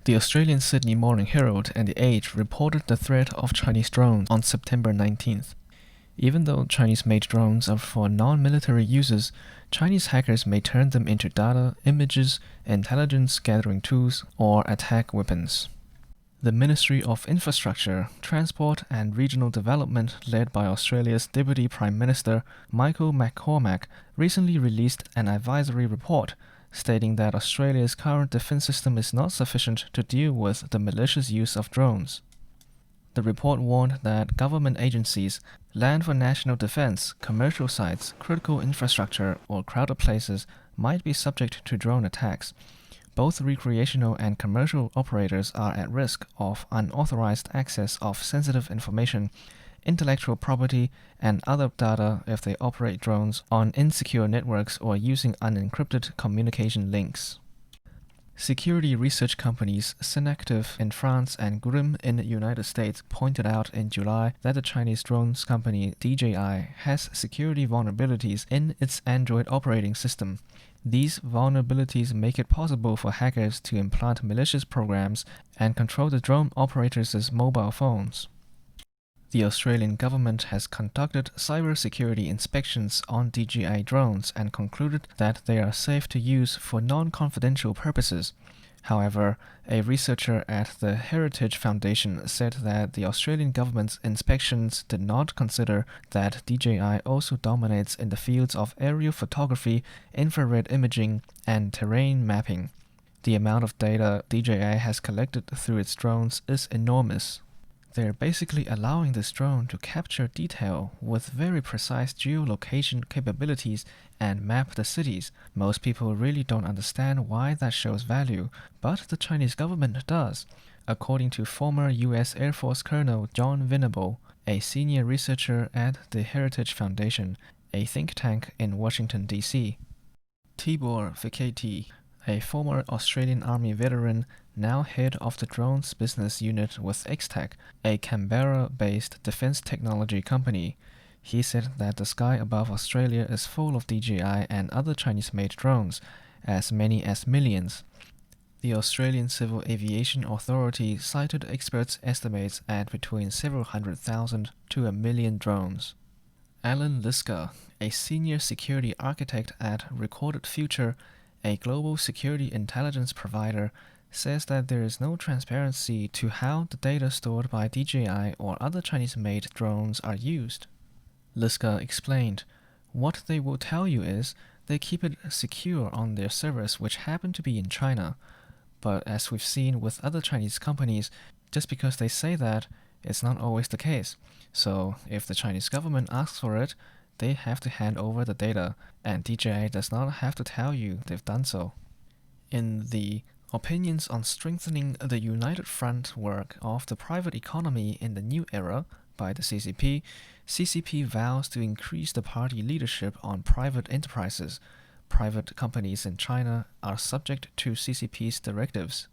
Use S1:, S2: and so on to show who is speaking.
S1: The Australian Sydney Morning Herald and The Age reported the threat of Chinese drones on September 19th. Even though Chinese-made drones are for non-military uses, Chinese hackers may turn them into data, images, intelligence-gathering tools, or attack weapons. The Ministry of Infrastructure, Transport and Regional Development, led by Australia's Deputy Prime Minister Michael McCormack, recently released an advisory report stating that Australia's current defense system is not sufficient to deal with the malicious use of drones. The report warned that government agencies, land for national defense, commercial sites, critical infrastructure, or crowded places might be subject to drone attacks. Both recreational and commercial operators are at risk of unauthorized access of sensitive information, intellectual property, and other data if they operate drones on insecure networks or using unencrypted communication links. Security research companies Synactive in France and Grimm in the United States pointed out in July that the Chinese drones company DJI has security vulnerabilities in its Android operating system. These vulnerabilities make it possible for hackers to implant malicious programs and control the drone operators' mobile phones. The Australian government has conducted cybersecurity inspections on DJI drones and concluded that they are safe to use for non-confidential purposes. However, a researcher at the Heritage Foundation said that the Australian government's inspections did not consider that DJI also dominates in the fields of aerial photography, infrared imaging, and terrain mapping. The amount of data DJI has collected through its drones is enormous. They're basically allowing this drone to capture detail with very precise geolocation capabilities and map the cities. Most people really don't understand why that shows value, but the Chinese government does, according to former U.S. Air Force Colonel John Venable, a senior researcher at the Heritage Foundation, a think tank in Washington, D.C. Tibor Fiketi, a former Australian Army veteran, now head of the drones business unit with Xtech, a Canberra-based defense technology company. He said that the sky above Australia is full of DJI and other Chinese-made drones, as many as millions. The Australian Civil Aviation Authority cited experts' estimates at between several hundred thousand to a million drones. Alan Liska, a senior security architect at Recorded Future, a global security intelligence provider, says that there is no transparency to how the data stored by DJI or other Chinese-made drones are used. Liska explained, "What they will tell you is they keep it secure on their servers, which happen to be in China. But as we've seen with other Chinese companies, just because they say that, it's not always the case. So if the Chinese government asks for it, they have to hand over the data, and DJI does not have to tell you they've done so." In the Opinions on Strengthening the United Front work of the Private Economy in the New Era by the CCP vows to increase the party leadership on private enterprises. Private companies in China are subject to CCP's directives.